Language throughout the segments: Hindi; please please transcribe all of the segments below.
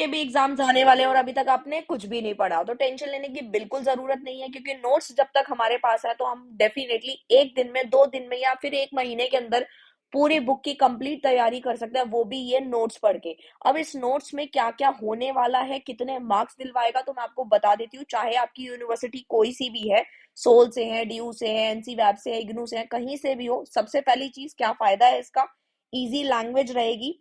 के भी एग्जाम्स आने वाले हैं और अभी तक आपने कुछ भी नहीं पढ़ा, तो टेंशन लेने की बिल्कुल जरूरत नहीं है, क्योंकि नोट्स जब तक हमारे पास है तो हम डेफिनेटली एक दिन में, 2 दिन में या फिर एक महीने के अंदर पूरी बुक की कंप्लीट तैयारी कर सकते हैं, वो भी ये नोट्स पढ़ के। अब इस नोट्स में क्या क्या होने वाला है, कितने मार्क्स दिलवाएगा, तो मैं आपको बता देती हूँ। चाहे आपकी यूनिवर्सिटी कोई सी भी है, सोल से है, ड्यू से है, एनसी वैब से है, इग्नू से है, कहीं से भी हो, सबसे पहली चीज क्या फायदा है इसका, इजी लैंग्वेज रहेगी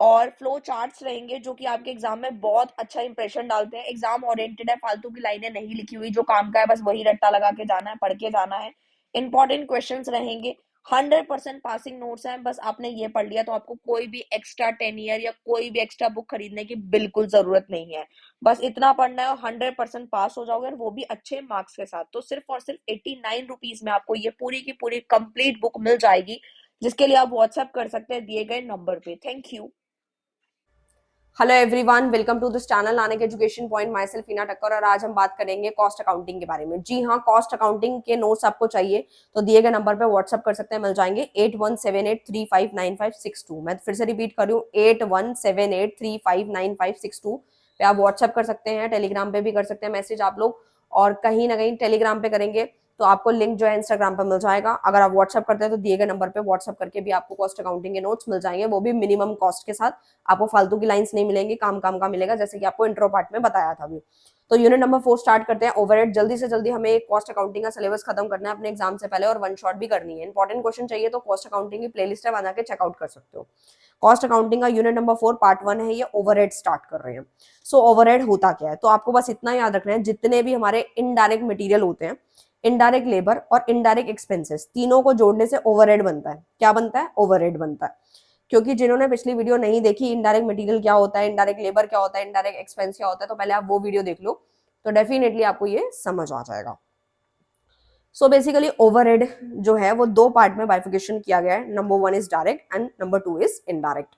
और फ्लो चार्ट्स रहेंगे जो कि आपके एग्जाम में बहुत अच्छा इंप्रेशन डालते हैं। एग्जाम ओरिएंटेड है, फालतू की लाइनें नहीं लिखी हुई, जो काम का है बस वही रट्टा लगा के जाना है, पढ़ के जाना है। इंपॉर्टेंट क्वेश्चंस रहेंगे, 100% पासिंग नोट्स हैं, बस आपने ये पढ़ लिया तो आपको कोई भी एक्स्ट्रा 10 ईयर या कोई भी एक्स्ट्रा बुक खरीदने की बिल्कुल जरूरत नहीं है। बस इतना पढ़ना है और 100% पास हो जाओगे, और वो भी अच्छे मार्क्स के साथ। तो सिर्फ और सिर्फ 89 रुपीज में आपको ये पूरी की पूरी कंप्लीट बुक मिल जाएगी, जिसके लिए आप व्हाट्सएप कर सकते हैं दिए गए नंबर पे। Thank you. Hello everyone, welcome to this channel Nanak education point. Myself Heena Takkar और आज हम बात करेंगे कॉस्ट अकाउंटिंग के बारे में। जी हाँ, कॉस्ट अकाउंटिंग के नोट्स आपको चाहिए तो दिए गए नंबर पे व्हाट्सअप कर सकते हैं, मिल जाएंगे 8178359562। मैं फिर से रिपीट कर रही हूँ, 8178359562 पे आप व्हाट्सअप कर सकते हैं। टेलीग्राम पे भी कर सकते हैं मैसेज आप लोग, और कहीं ना कहीं टेलीग्राम पे करेंगे तो आपको लिंक जो है इंस्टाग्राम पर मिल जाएगा। अगर आप व्हाट्सअप करते हैं तो दिए गए नंबर पे व्हाट्सअप करके भी आपको कॉस्ट अकाउंटिंग के नोट्स मिल जाएंगे, वो भी मिनिमम कॉस्ट के साथ। आपको फालतू की लाइंस नहीं मिलेंगी, काम काम का मिलेगा, जैसे कि आपको इंट्रो पार्ट में बताया था अभी। तो यूनिट नंबर 4 स्टार्ट करते हैं। ओवरहेड, जल्दी से जल्दी हमें कॉस्ट अकाउंटिंग का सिलेबस खत्म करना है अपने एग्जाम से पहले, और वन शॉट भी करनी है। इंपॉर्टेंट क्वेश्चन चाहिए तो कॉस्ट अकाउंटिंग की प्लेलिस्ट है, बना के चेकआउट कर सकते हो। कॉस्ट अकाउंटिंग का यूनिट नंबर 4 पार्ट 1 है, ये ओवरहेड स्टार्ट कर रहे हैं। सो ओवरहेड होता क्या है, तो आपको बस इतना याद रखना है, जितने भी हमारे इनडायरेक्ट मटेरियल होते हैं, इनडायरेक्ट लेबर और इनडायरेक्ट एक्सपेंसेस, तीनों को जोड़ने से ओवरहेड बनता है। क्या बनता है? ओवरहेड बनता है। क्योंकि जिन्होंने पिछली वीडियो नहीं देखी, इनडायरेक्ट मटेरियल क्या होता है, इनडायरेक्ट लेबर क्या होता है, इनडायरेक्ट एक्सपेंस क्या होता है, तो पहले आप वो वीडियो देख लो, तो डेफिनेटली आपको ये समझ आ जाएगा। सो बेसिकली ओवरहेड जो है वो दो पार्ट में बाइफिकेशन किया गया है। Number 1 is direct and number 2 is indirect.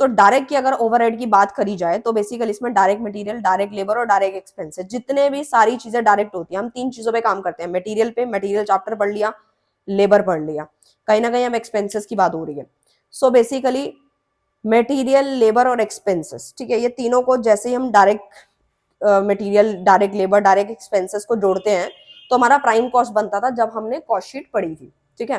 तो डायरेक्ट की अगर ओवरहेड की बात करी जाए तो बेसिकली इसमें डायरेक्ट मटेरियल, डायरेक्ट लेबर और डायरेक्ट एक्सपेंसेस, जितने भी सारी चीजें डायरेक्ट होती हैं। हम तीन चीजों पे काम करते हैं, मटेरियल पे, मटेरियल चैप्टर पढ़ लिया, लेबर पढ़ लिया, कहीं ना कहीं हम एक्सपेंसेस की बात हो रही है। सो बेसिकली मटेरियल, लेबर और एक्सपेंसेस, ठीक है, ये तीनों को जैसे ही हम direct material, direct labour, direct expenses को जोड़ते हैं तो हमारा प्राइम कॉस्ट बनता था जब हमने कॉस्ट शीट पढ़ी थी, ठीक है।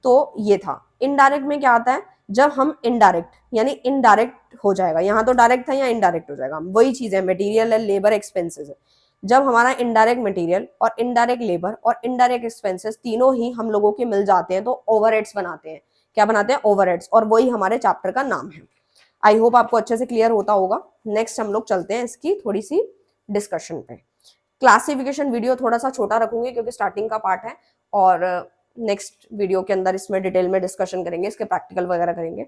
तो ये था। इनडायरेक्ट में क्या आता है, जब हम इनडायरेक्ट यानी इनडायरेक्ट हो जाएगा, यहाँ तो डायरेक्ट था, यहाँ इनडायरेक्ट हो जाएगा, वही चीज है, मटेरियल है, लेबर, एक्सपेंसेस है। जब हमारा इनडायरेक्ट मटेरियल और इनडायरेक्ट लेबर और इनडायरेक्ट एक्सपेंसेस तीनों ही हम लोगों के मिल जाते हैं तो ओवरहेड्स बनाते हैं। क्या बनाते हैं? ओवरहेड्स, और वही हमारे चैप्टर का नाम है। आई होप आपको अच्छे से क्लियर होता होगा। नेक्स्ट हम लोग चलते हैं इसकी थोड़ी सी डिस्कशन पे। क्लासिफिकेशन वीडियो थोड़ा सा छोटा रखूंगी क्योंकि स्टार्टिंग का पार्ट है, और नेक्स्ट वीडियो के अंदर इसमें डिटेल में डिस्कशन करेंगे, इसके प्रैक्टिकल वगैरह करेंगे।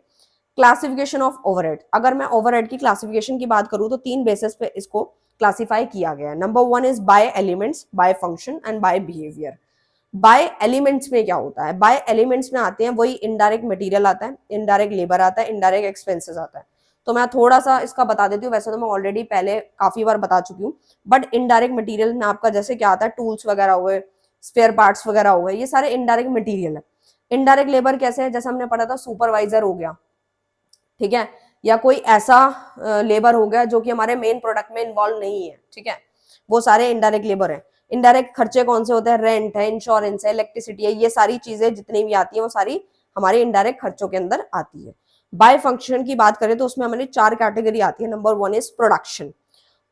क्लासिफिकेशन ऑफ ओवरहेड, अगर मैं ओवरहेड की क्लासिफिकेशन की बात करूं तो तीन बेसिस पे इसको क्लासिफाई किया गया है। Number 1 is by elements, by function and by behaviour. By elements में क्या होता है? बाय एलिमेंट्स में आते हैं वही इनडायरेक्ट मटेरियल आता है, इनडायरेक्ट लेबर आता है, इनडायरेक्ट एक्सपेंसेस आता है। तो मैं थोड़ा सा इसका बता देती हूँ, वैसे तो मैं ऑलरेडी पहले काफी बार बता चुकी हूँ, बट इनडायरेक्ट मटेरियल में आपका जैसे क्या आता है, टूल्स वगैरह हुए, स्पेयर पार्ट्स वगैरह हो गए, ये सारे इनडायरेक्ट मटेरियल है। इनडायरेक्ट लेबर कैसे है? जैसे हमने पढ़ा था, सुपरवाइजर हो गया, ठीक है, या कोई ऐसा लेबर हो गया जो कि हमारे मेन प्रोडक्ट में इन्वॉल्व नहीं है, ठीक है, वो सारे इनडायरेक्ट लेबर है। इनडायरेक्ट खर्चे कौन से होते हैं? रेंट है, इंश्योरेंस है, इलेक्ट्रिसिटी है, ये सारी चीजें जितनी भी आती है वो सारी हमारे इनडायरेक्ट खर्चों के अंदर आती है। बाय फंक्शन की बात करें तो उसमें हमारी 4 कैटेगरी आती है। Number 1 is production.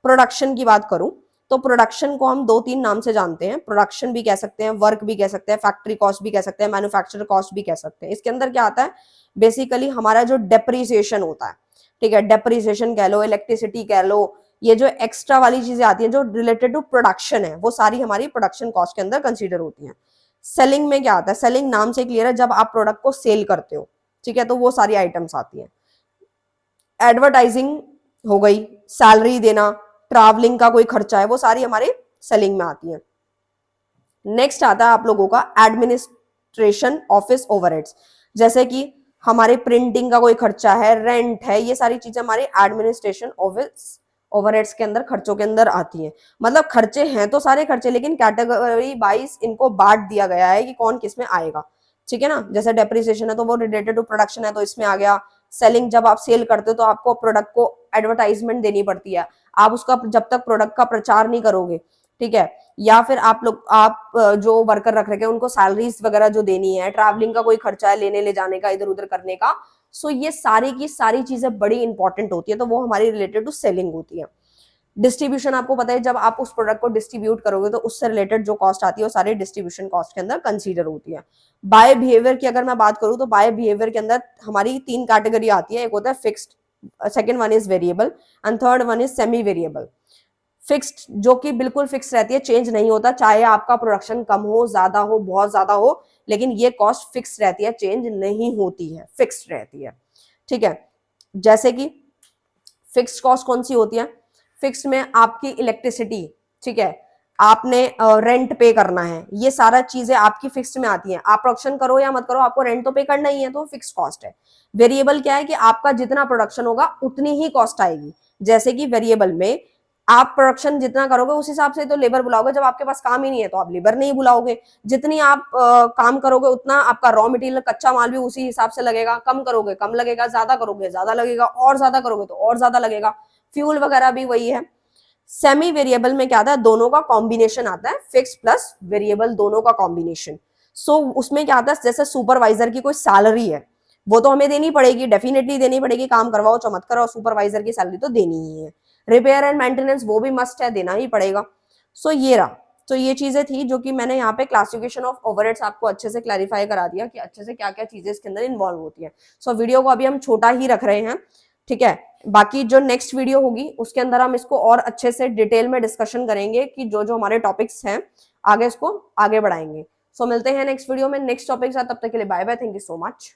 प्रोडक्शन की बात करूं तो प्रोडक्शन को हम 2-3 नाम से जानते हैं। प्रोडक्शन भी कह सकते हैं, वर्क भी कह सकते हैं, फैक्ट्री कॉस्ट भी कह सकते हैं, मैन्युफैक्चर कॉस्ट भी कह सकते हैं। इसके अंदर क्या आता है? बेसिकली हमारा जो डेप्रिसिएशन होता है, ठीक है, डेप्रिसिएशन कह लो, इलेक्ट्रिसिटी कह लो, ये जो एक्स्ट्रा वाली चीजें आती हैं जो रिलेटेड टू प्रोडक्शन है, वो सारी हमारी प्रोडक्शन कॉस्ट के अंदर कंसीडर होती हैं। सेलिंग में क्या आता है? सेलिंग नाम से क्लियर है, जब आप प्रोडक्ट को सेल करते हो, ठीक है, तो वो सारी आइटम्स आती हैं। एडवर्टाइजिंग हो गई, सैलरी देना, ट्रैवलिंग का कोई खर्चा है, वो सारी हमारे सेलिंग में आती है। नेक्स्ट आता है आप लोगों का एडमिनिस्ट्रेशन ऑफिस ओवरहेड्स, जैसे कि हमारे प्रिंटिंग का कोई खर्चा है, रेंट है, ये सारी चीजें हमारे एडमिनिस्ट्रेशन ऑफिस ओवरहेड्स के अंदर, खर्चों के अंदर आती हैं। मतलब खर्चे हैं तो सारे खर्चे, लेकिन कैटेगरी वाइज इनको बांट दिया गया है कि कौन किस में आएगा, ठीक है ना। जैसे डेप्रिसिएशन है तो वो रिलेटेड टू प्रोडक्शन है तो इसमें आ गया, सेलिंग, जब आप सेल करते हो तो आपको प्रोडक्ट को एडवर्टाइजमेंट देनी पड़ती है, आप उसका जब तक प्रोडक्ट का प्रचार नहीं करोगे, ठीक है, या फिर आप जो वर्कर रख रखे हैं उनको सैलरीज वगैरह जो देनी है, ट्रैवलिंग का कोई खर्चा है, लेने ले जाने का, इधर उधर करने का, सो ये सारी की सारी चीजें बड़ी इंपॉर्टेंट होती है, तो वो हमारी रिलेटेड टू सेलिंग होती है। डिस्ट्रीब्यूशन आपको पता है, जब आप उस प्रोडक्ट को डिस्ट्रीब्यूट करोगे तो उससे रिलेटेड जो कॉस्ट आती है वो सारी डिस्ट्रीब्यूशन कॉस्ट के अंदर कंसीडर होती है। बाय बिहेवियर की अगर मैं बात करूं तो बाय बिहेवियर के अंदर हमारी 3 कैटेगरी आती है, एक होता है fixed, second one is variable and third one is semi variable. Fixed जो कि बिल्कुल फिक्स रहती है, चेंज नहीं होता, चाहे आपका प्रोडक्शन कम हो, ज्यादा हो, बहुत ज्यादा हो, लेकिन ये कॉस्ट फिक्स रहती है, चेंज नहीं होती है, फिक्स्ड रहती है, ठीक है। जैसे कि फिक्स्ड कॉस्ट कौन सी होती है, फिक्स्ड में आपकी इलेक्ट्रिसिटी, ठीक है, आपने रेंट पे करना है, ये सारा चीजें आपकी फिक्स्ड में आती हैं, आप प्रोडक्शन करो या मत करो आपको रेंट तो पे करना ही है, तो फिक्स्ड कॉस्ट है। वेरिएबल क्या है कि आपका जितना प्रोडक्शन होगा उतनी ही कॉस्ट आएगी। जैसे कि वेरिएबल में आप प्रोडक्शन जितना करोगे उस हिसाब से तो लेबर बुलाओगे, जब आपके पास काम ही नहीं है तो आप लेबर नहीं बुलाओगे। जितनी आप काम करोगे उतना आपका रॉ मटेरियल कच्चा माल भी उसी हिसाब से लगेगा, कम करोगे कम लगेगा, ज्यादा करोगे ज्यादा लगेगा, और ज्यादा करोगे तो और ज्यादा लगेगा, फ्यूल वगैरह भी वही है। सेमी वेरिएबल में क्या आता है, दोनों का कॉम्बिनेशन आता है, फिक्स प्लस वेरिएबल दोनों का कॉम्बिनेशन। सो उसमें क्या आता है, जैसे सुपरवाइजर की कोई सैलरी है वो तो हमें देनी पड़ेगी, डेफिनेटली देनी पड़ेगी, काम करवाओ चमत करो, सुपरवाइजर की सैलरी तो देनी ही है। रिपेयर एंड मेंटेनेंस वो भी मस्ट है, देना ही पड़ेगा। सो ये रहा, तो ये चीजें थी जो कि मैंने यहाँ पे क्लासिफिकेशन ऑफ ओवरहेड्स आपको अच्छे से क्लैरिफाई करा दिया कि अच्छे से क्या क्या चीजें इसके अंदर इन्वॉल्व होती है। सो वीडियो को अभी हम छोटा ही रख रहे हैं, ठीक है, बाकी जो नेक्स्ट वीडियो होगी उसके अंदर हम इसको और अच्छे से डिटेल में डिस्कशन करेंगे कि जो जो हमारे टॉपिक्स हैं आगे इसको आगे बढ़ाएंगे। सो मिलते हैं नेक्स्ट वीडियो में नेक्स्ट टॉपिक के साथ, तब तक के लिए bye bye, thank you so much.